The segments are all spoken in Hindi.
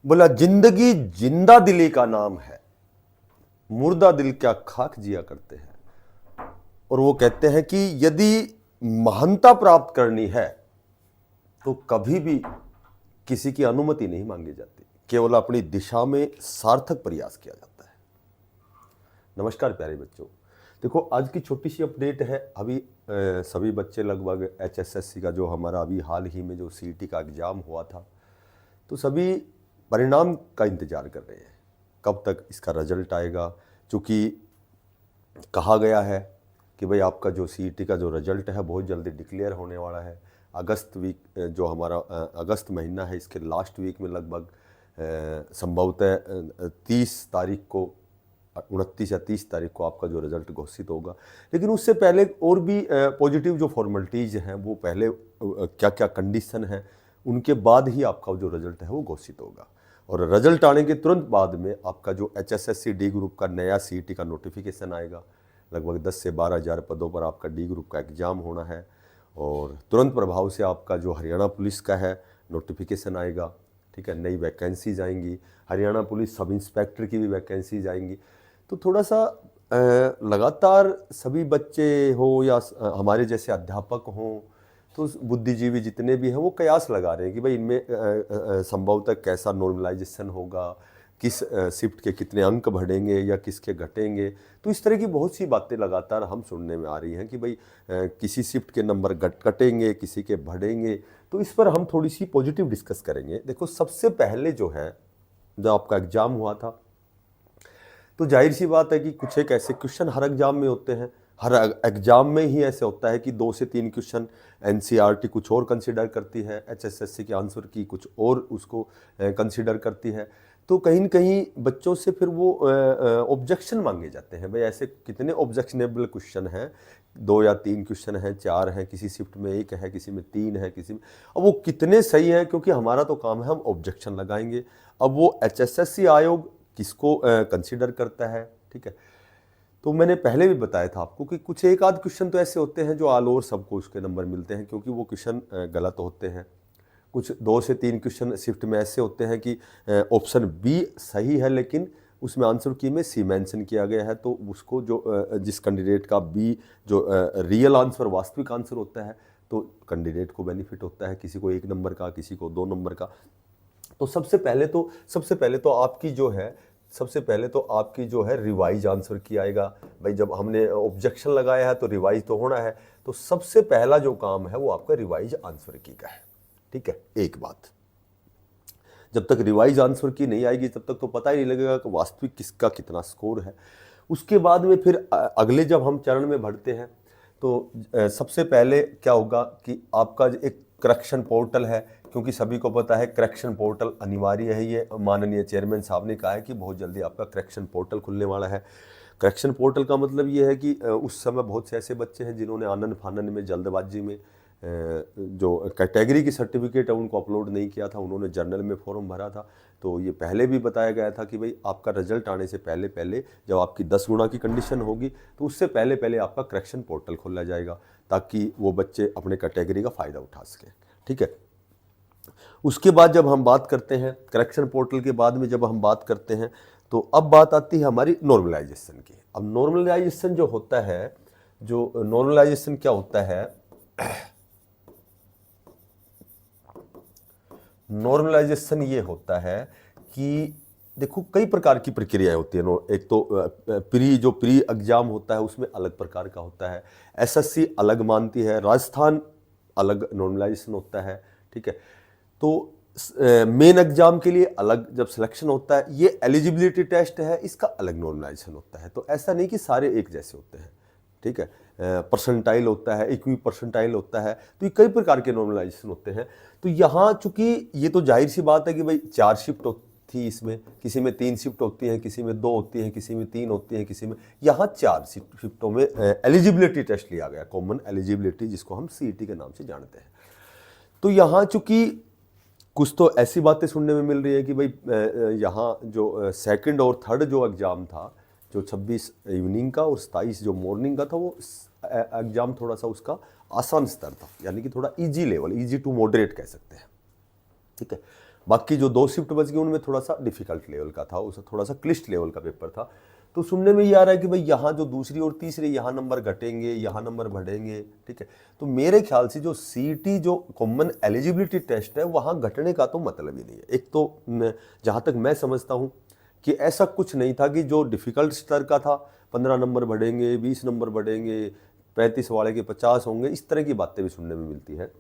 बोला जिंदगी जिंदा दिली का नाम है, मुर्दा दिल क्या खाक जिया करते हैं। और वो कहते हैं कि यदि महानता प्राप्त करनी है तो कभी भी किसी की अनुमति नहीं मांगी जाती, केवल अपनी दिशा में सार्थक प्रयास किया जाता है। नमस्कार प्यारे बच्चों, देखो आज की छोटी सी अपडेट है। अभी सभी बच्चे लगभग HSSC का जो हमारा अभी हाल ही में जो CET का एग्ज़ाम हुआ था, तो सभी परिणाम का इंतज़ार कर रहे हैं कब तक इसका रिजल्ट आएगा। चूँकि कहा गया है कि भाई आपका जो CET का जो रिजल्ट है बहुत जल्दी डिक्लेयर होने वाला है। अगस्त वीक जो हमारा अगस्त महीना है, इसके लास्ट वीक में लगभग संभवतः 30 तारीख को, 29 या 30 तारीख को आपका जो रिजल्ट घोषित होगा। लेकिन उससे पहले और भी पॉजिटिव जो फॉर्मेलिटीज़ हैं वो पहले क्या क्या कंडीशन है उनके बाद ही आपका जो रिजल्ट है वो घोषित होगा। और रिजल्ट आने के तुरंत बाद में आपका जो HSSC D ग्रुप का नया CET का नोटिफिकेशन आएगा। लगभग 10 से 12 हज़ार पदों पर आपका D ग्रुप का एग्ज़ाम होना है। और तुरंत प्रभाव से आपका जो हरियाणा पुलिस का है नोटिफिकेशन आएगा। ठीक है, नई वैकेंसीज आएंगी, हरियाणा पुलिस सब इंस्पेक्टर की भी वैकेंसीज आएंगी। तो थोड़ा सा लगातार सभी बच्चे हो या हमारे जैसे अध्यापक हों, तो बुद्धिजीवी जितने भी हैं वो कयास लगा रहे हैं कि भाई इनमें संभवतः कैसा नॉर्मलाइजेशन होगा, किस शिफ्ट के कितने अंक बढ़ेंगे या किसके घटेंगे। तो इस तरह की बहुत सी बातें लगातार हम सुनने में आ रही हैं कि भाई किसी शिफ्ट के नंबर घटेंगे, किसी के बढ़ेंगे। तो इस पर हम थोड़ी सी पॉजिटिव डिस्कस करेंगे। देखो सबसे पहले जो है, जब आपका एग्ज़ाम हुआ था तो जाहिर सी बात है कि कुछ एक ऐसे क्वेश्चन हर एग्जाम में होते हैं, हर एग्जाम में ही ऐसे होता है कि 2 से 3 क्वेश्चन NCERT कुछ और कंसिडर करती है, HSSC के आंसर की कुछ और उसको कंसिडर करती है। तो कहीं न कहीं बच्चों से फिर वो ऑब्जेक्शन मांगे जाते हैं, भाई ऐसे कितने ऑब्जेक्शनेबल क्वेश्चन हैं, 2 या 3 क्वेश्चन हैं, 4 हैं, किसी शिफ्ट में 1 है, किसी में 3 है, किसी में। अब वो कितने सही हैं, क्योंकि हमारा तो काम है हम ऑब्जेक्शन लगाएंगे। अब वो HSSC आयोग किसको कंसिडर करता है, ठीक है। तो मैंने पहले भी बताया था आपको कि कुछ एक आध क्वेश्चन तो ऐसे होते हैं जो ऑल ओवर सबको उसके नंबर मिलते हैं, क्योंकि वो क्वेश्चन गलत होते हैं। कुछ 2 से 3 क्वेश्चन शिफ्ट में ऐसे होते हैं कि ऑप्शन बी सही है लेकिन उसमें आंसर की में सी मेंशन किया गया है, तो उसको जो जिस कैंडिडेट का बी जो रियल आंसर वास्तविक आंसर होता है, तो कैंडिडेट को बेनिफिट होता है, किसी को 1 नंबर का, किसी को 2 नंबर का। तो सबसे पहले तो आपकी जो है रिवाइज आंसर की आएगा। भाई जब हमने ऑब्जेक्शन लगाया है तो रिवाइज तो होना है, तो सबसे पहला जो काम है वो आपका रिवाइज आंसर की का है। ठीक है, एक बात, जब तक रिवाइज आंसर की नहीं आएगी तब तक तो पता ही नहीं लगेगा कि वास्तविक किसका कितना स्कोर है। उसके बाद में फिर अगले जब हम चरण में बढ़ते हैं तो सबसे पहले क्या होगा कि आपका एक करेक्शन पोर्टल है, क्योंकि सभी को पता है करेक्शन पोर्टल अनिवार्य है। ये माननीय चेयरमैन साहब ने कहा है कि बहुत जल्दी आपका करेक्शन पोर्टल खुलने वाला है। करेक्शन पोर्टल का मतलब ये है कि उस समय बहुत से ऐसे बच्चे हैं जिन्होंने आनंद फानंद में, जल्दबाजी में जो कैटेगरी की सर्टिफिकेट है उनको अपलोड नहीं किया था, उन्होंने जर्नल में फॉर्म भरा था। तो ये पहले भी बताया गया था कि भाई आपका रिजल्ट आने से पहले पहले जब आपकी 10 गुना की कंडीशन होगी तो उससे पहले पहले आपका करेक्शन पोर्टल खोला जाएगा, ताकि वो बच्चे अपने कैटेगरी का फ़ायदा उठा सकें। ठीक है, उसके बाद जब हम बात करते हैं करेक्शन पोर्टल के बाद में जब हम बात करते हैं तो अब बात आती है हमारी नॉर्मलाइजेशन की। अब नॉर्मलाइजेशन जो होता है, जो नॉर्मलाइजेशन क्या होता है, नॉर्मलाइजेशन ये होता है कि देखो कई प्रकार की प्रक्रियाएं होती है। एक तो प्री एग्जाम होता है उसमें अलग प्रकार का होता है, SSC अलग मानती है, राजस्थान अलग नॉर्मलाइजेशन होता है। ठीक है, तो मेन एग्जाम के लिए अलग जब सिलेक्शन होता है, ये एलिजिबिलिटी टेस्ट है, इसका अलग नॉर्मलाइजेशन होता है। तो ऐसा नहीं कि सारे एक जैसे होते हैं। ठीक है, परसेंटाइल होता है, इक्वी परसेंटाइल होता है, तो ये कई प्रकार के नॉर्मलाइजेशन होते हैं। तो यहाँ चूंकि ये तो जाहिर सी बात है कि भाई 4 शिफ्ट थी इसमें, किसी में 3 शिफ्ट होती हैं, किसी में 2 होती हैं, किसी में 3 होती हैं, किसी में, यहाँ 4 शिफ्टों में एलिजिबिलिटी टेस्ट लिया गया, कॉमन एलिजिबिलिटी जिसको हम CET के नाम से जानते हैं। तो यहाँ चूंकि कुछ तो ऐसी बातें सुनने में मिल रही है कि भाई यहाँ जो सेकंड और थर्ड जो एग्ज़ाम था, जो 26 इवनिंग का और 27 जो मॉर्निंग का था, वो एग्ज़ाम थोड़ा सा उसका आसान स्तर था, यानी कि थोड़ा easy level, easy to moderate कह सकते हैं। ठीक है। बाकी जो 2 शिफ्ट बच गई उनमें थोड़ा सा डिफिकल्ट लेवल का था, उसे थोड़ा सा क्लिष्ट लेवल का पेपर था। तो सुनने में ये आ रहा है कि भाई यहाँ जो दूसरी और तीसरी यहाँ नंबर घटेंगे, यहाँ नंबर बढ़ेंगे, ठीक है। तो मेरे ख्याल से जो सीईटी जो कॉमन एलिजिबिलिटी टेस्ट है वहाँ घटने का तो मतलब ही नहीं है। एक तो जहाँ तक मैं समझता हूँ कि ऐसा कुछ नहीं था कि जो डिफिकल्ट स्तर का था 15 नंबर बढ़ेंगे, 20 नंबर बढ़ेंगे, 35 वाले के 50 होंगे, इस तरह की बातें भी सुनने में मिलती है।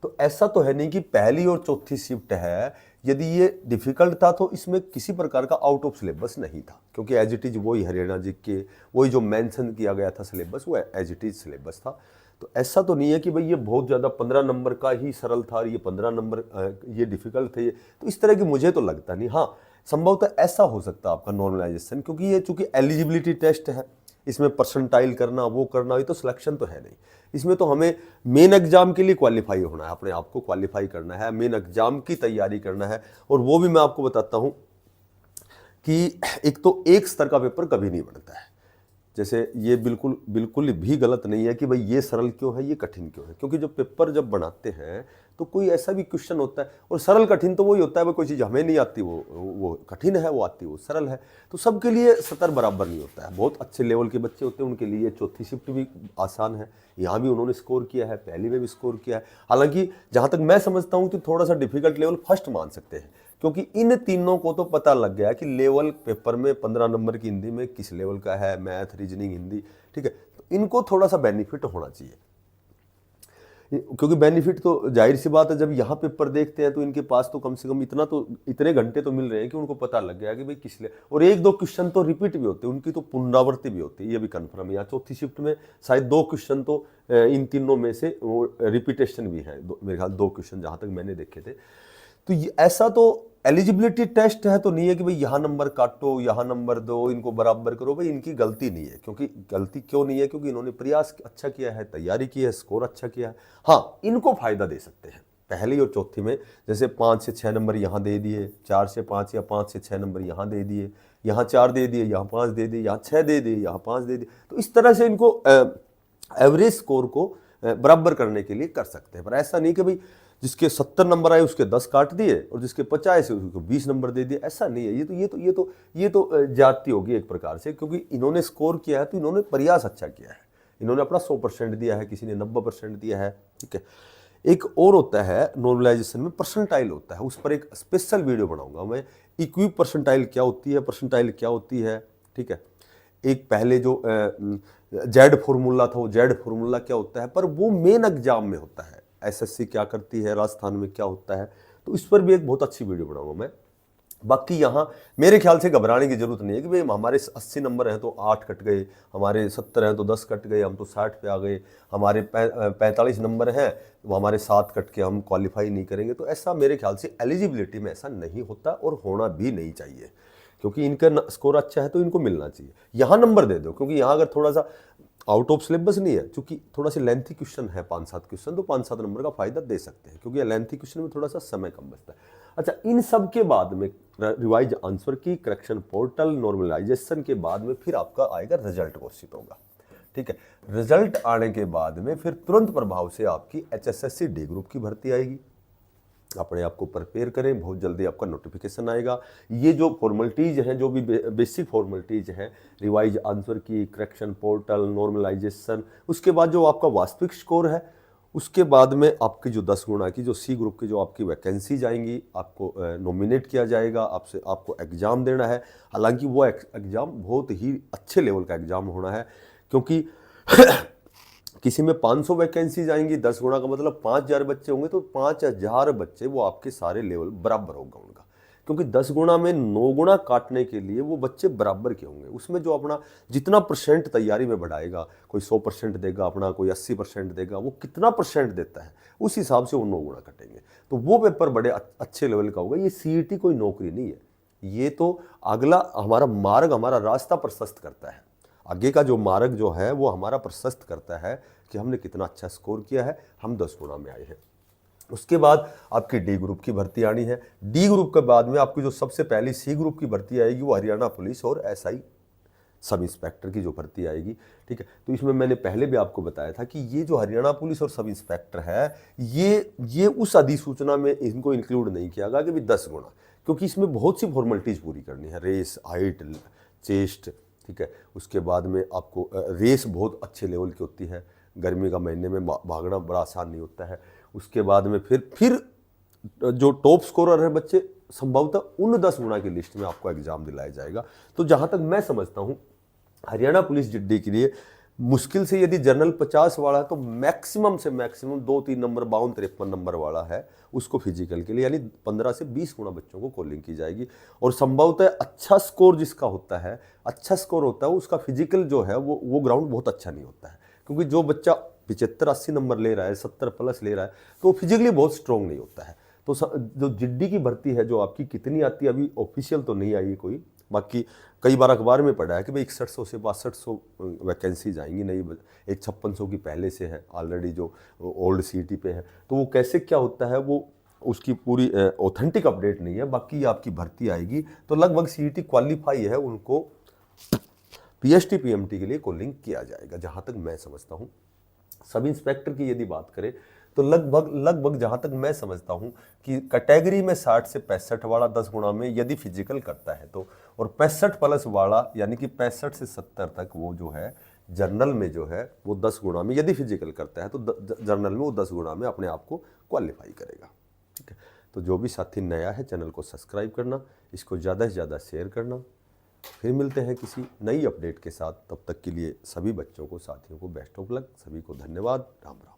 तो ऐसा तो है नहीं कि पहली और चौथी शिफ्ट है, यदि ये डिफिकल्ट था तो इसमें किसी प्रकार का आउट ऑफ सिलेबस नहीं था, क्योंकि एज इट इज वही हरियाणा जी के वही जो मेंशन किया गया था सिलेबस, वो एज इट इज सिलेबस था। तो ऐसा तो नहीं है कि भाई ये बहुत ज़्यादा 15 नंबर का ही सरल था और ये 15 नंबर ये डिफिकल्ट थे, तो इस तरह की मुझे तो लगता नहीं। हाँ, संभवतः ऐसा हो सकता है आपका नॉर्मलाइजेशन, क्योंकि ये चूंकि एलिजिबिलिटी टेस्ट है, इसमें परसेंटाइल करना वो करना, ये तो सिलेक्शन तो है नहीं। इसमें तो हमें मेन एग्जाम के लिए क्वालिफाई होना है, अपने आप को क्वालिफाई करना है, मेन एग्जाम की तैयारी करना है। और वो भी मैं आपको बताता हूँ कि एक तो एक स्तर का पेपर कभी नहीं बनता है। जैसे ये बिल्कुल बिल्कुल भी गलत नहीं है कि भाई ये सरल क्यों है, ये कठिन क्यों है, क्योंकि जो पेपर जब बनाते हैं तो कोई ऐसा भी क्वेश्चन होता है, और सरल कठिन तो वही होता है, भाई कोई चीज़ हमें नहीं आती वो कठिन है, वो आती वो सरल है। तो सबके लिए स्तर बराबर नहीं होता है। बहुत अच्छे लेवल के बच्चे होते हैं, उनके लिए चौथी शिफ्ट भी आसान है। यहाँ भी उन्होंने स्कोर किया है, पहली में भी स्कोर किया है। हालांकि जहाँ तक मैं समझता हूँ कि थोड़ा सा डिफिकल्ट लेवल फर्स्ट मान सकते हैं, क्योंकि इन तीनों को तो पता लग गया कि लेवल पेपर में 15 नंबर की हिंदी में किस लेवल का है, मैथ, रीजनिंग, हिंदी, ठीक है। तो इनको थोड़ा सा बेनिफिट होना चाहिए, क्योंकि बेनिफिट तो जाहिर सी बात है, जब यहाँ पेपर देखते हैं तो इनके पास तो कम से कम इतना तो इतने घंटे तो मिल रहे हैं कि उनको पता लग गया कि भाई किस लिए। और एक दो क्वेश्चन तो रिपीट भी होते हैं, उनकी तो पुनरावृत्ति भी होती है, ये भी कन्फर्म है। यहाँ चौथी शिफ्ट में शायद 2 क्वेश्चन तो इन तीनों में से वो रिपीटेशन भी है, मेरे ख्याल 2 क्वेश्चन जहाँ तक मैंने देखे थे। तो ऐसा तो एलिजिबिलिटी टेस्ट है तो नहीं है कि भाई यहाँ नंबर काटो, यहाँ नंबर दो, इनको बराबर करो। भाई इनकी गलती नहीं है, क्योंकि गलती क्यों नहीं है, क्योंकि इन्होंने प्रयास अच्छा किया है, तैयारी की है, स्कोर अच्छा किया है। हाँ, इनको फायदा दे सकते हैं पहली और चौथी में, जैसे 5 से 6 नंबर यहाँ दे दिए, 4 से 5 या 5 से 6 नंबर यहाँ दे दिए, यहाँ 4 दे दिए, यहाँ 5 दे दिए, यहाँ 6 दे दिए, यहाँ 5 दे दिए। तो इस तरह से इनको एवरेज स्कोर को बराबर करने के लिए कर सकते हैं। पर ऐसा नहीं कि भाई जिसके 70 नंबर आए उसके 10 काट दिए और जिसके 50 है उसको 20 नंबर दे दिए, ऐसा नहीं है। ये तो जाति होगी एक प्रकार से, क्योंकि इन्होंने स्कोर किया है तो इन्होंने प्रयास अच्छा किया है, इन्होंने अपना 100% दिया है, किसी ने 90% दिया है, ठीक है। एक और होता है नॉर्मलाइजेशन में परसेंटाइल होता है, उस पर एक स्पेशल वीडियो बनाऊंगा मैं। इक्विप परसेंटाइल क्या होती है, परसेंटाइल क्या होती है, ठीक है। एक पहले जो जेड फॉर्मूला था, वो जेड फॉर्मूला क्या होता है, पर वो मेन एग्जाम में होता है। एसएससी क्या करती है, राजस्थान में क्या होता है, तो इस पर भी एक बहुत अच्छी वीडियो बनाऊंगा मैं। बाकी यहाँ मेरे ख्याल से घबराने की जरूरत नहीं है कि भाई हमारे 80 नंबर हैं तो 8 कट गए, हमारे 70 हैं तो 10 कट गए, हम तो 60 पे आ गए, हमारे 45 नंबर हैं तो हमारे 7 कट के हम क्वालिफाई नहीं करेंगे। तो ऐसा मेरे ख्याल से एलिजिबिलिटी में ऐसा नहीं होता और होना भी नहीं चाहिए, क्योंकि इनका स्कोर अच्छा है तो इनको मिलना चाहिए। यहाँ नंबर दे दो, क्योंकि यहाँ अगर थोड़ा सा आउट ऑफ सिलेबस नहीं है, क्योंकि थोड़ा सा लेंथी क्वेश्चन है 5-7 क्वेश्चन, तो 5-7 नंबर का फायदा दे सकते हैं, क्योंकि लेंथी क्वेश्चन में थोड़ा सा समय कम बचता है। अच्छा, इन सब के बाद में रिवाइज आंसर की, करेक्शन पोर्टल, नॉर्मलाइजेशन के बाद में फिर आपका आएगा रिजल्ट घोषित होगा, ठीक है। रिजल्ट आने के बाद में फिर तुरंत प्रभाव से आपकी HSSC डी ग्रुप की भर्ती आएगी। अपने आप को प्रिपेयर करें, बहुत जल्दी आपका नोटिफिकेशन आएगा। ये जो फॉर्मेलिटीज़ हैं, जो भी बेसिक फॉर्मेलिटीज़ हैं, रिवाइज आंसर की, करेक्शन पोर्टल, नॉर्मलाइजेशन, उसके बाद जो आपका वास्तविक स्कोर है, उसके बाद में आपकी जो 10 गुना की जो सी ग्रुप की जो आपकी वैकेंसी आएंगी, आपको नॉमिनेट किया जाएगा, आपको एग्ज़ाम देना है। हालांकि वो एग्ज़ाम बहुत ही अच्छे लेवल का एग्ज़ाम होना है, क्योंकि किसी में 500 वैकेंसीज आएंगी, 10 गुना का मतलब 5000 बच्चे होंगे, तो 5000 बच्चे वो आपके सारे लेवल बराबर होगा उनका, क्योंकि 10 गुना में 9 गुना काटने के लिए वो बच्चे बराबर के होंगे। उसमें जो अपना जितना परसेंट तैयारी में बढ़ाएगा, कोई 100% देगा अपना, कोई 80% देगा, वो कितना परसेंट देता है उस हिसाब से वो 9 गुना कटेंगे। तो वो पेपर बड़े अच्छे लेवल का होगा। ये CET कोई नौकरी नहीं है, ये तो अगला हमारा मार्ग, हमारा रास्ता प्रशस्त करता है। आगे का जो मार्ग जो है वो हमारा प्रशस्त करता है कि हमने कितना अच्छा स्कोर किया है, हम 10 गुना में आए हैं। उसके बाद आपकी डी ग्रुप की भर्ती आनी है। डी ग्रुप के बाद में आपकी जो सबसे पहली सी ग्रुप की भर्ती आएगी वो हरियाणा पुलिस और SI सब इंस्पेक्टर की जो भर्ती आएगी, ठीक है। तो इसमें मैंने पहले भी आपको बताया था कि ये जो हरियाणा पुलिस और सब इंस्पेक्टर है, ये उस अधिसूचना में इनको इंक्लूड नहीं किया गया कि भी 10 गुना, क्योंकि इसमें बहुत सी फॉर्मेलिटीज़ पूरी करनी है, रेस, हाइट, चेस्ट, ठीक है। उसके बाद में आपको रेस बहुत अच्छे लेवल की होती है, गर्मी का महीने में भागना बड़ा आसान नहीं होता है। उसके बाद में फिर जो टॉप स्कोरर है बच्चे, संभवतः उन 10 गुना की लिस्ट में आपको एग्जाम दिलाया जाएगा। तो जहां तक मैं समझता हूं, हरियाणा पुलिस जिड्डी के लिए मुश्किल से यदि जनरल 50 वाला है तो मैक्सिमम से मैक्सिमम 2-3 नंबर 52-53 नंबर वाला है उसको फिजिकल के लिए, यानी 15 से 20 गुना बच्चों को कॉलिंग की जाएगी। और संभवतः अच्छा स्कोर जिसका होता है, अच्छा स्कोर होता है, उसका फिजिकल जो है वो ग्राउंड बहुत अच्छा नहीं होता है, क्योंकि जो बच्चा 75-80 नंबर ले रहा है, 70 प्लस ले रहा है, तो वो फिजिकली बहुत स्ट्रॉन्ग नहीं होता है। तो जो जिड्डी की भर्ती है जो आपकी कितनी आती है, अभी ऑफिशियल तो नहीं आई कोई, बाकी कई बार अखबार में पढ़ा है कि भाई 6100 से 6200 वैकेंसीज आएंगी नई, एक 5600 की पहले से है ऑलरेडी जो ओल्ड सीईटी पे है। तो वो कैसे क्या होता है वो उसकी पूरी ऑथेंटिक अपडेट नहीं है। बाकी आपकी भर्ती आएगी तो लगभग सीईटी क्वालिफाई है, उनको पीएसटी पीएमटी के लिए कॉलिंग किया जाएगा, जहाँ तक मैं समझता हूँ। सब इंस्पेक्टर की यदि बात करें तो लगभग जहाँ तक मैं समझता हूँ कि कैटेगरी में 60 से 65 वाला 10 गुना में यदि फिजिकल करता है तो, और 65 प्लस वाला यानी कि 65 से 70 तक वो जो है जर्नल में जो है वो 10 गुना में यदि फिजिकल करता है तो जर्नल में वो 10 गुना में अपने आप को क्वालिफाई करेगा, ठीक है। तो जो भी साथी नया है चैनल को सब्सक्राइब करना, इसको ज़्यादा से ज़्यादा शेयर करना। फिर मिलते हैं किसी नई अपडेट के साथ, तब तक के लिए सभी बच्चों को, साथियों को बेस्ट ऑफ लक, सभी को धन्यवाद, राम राम।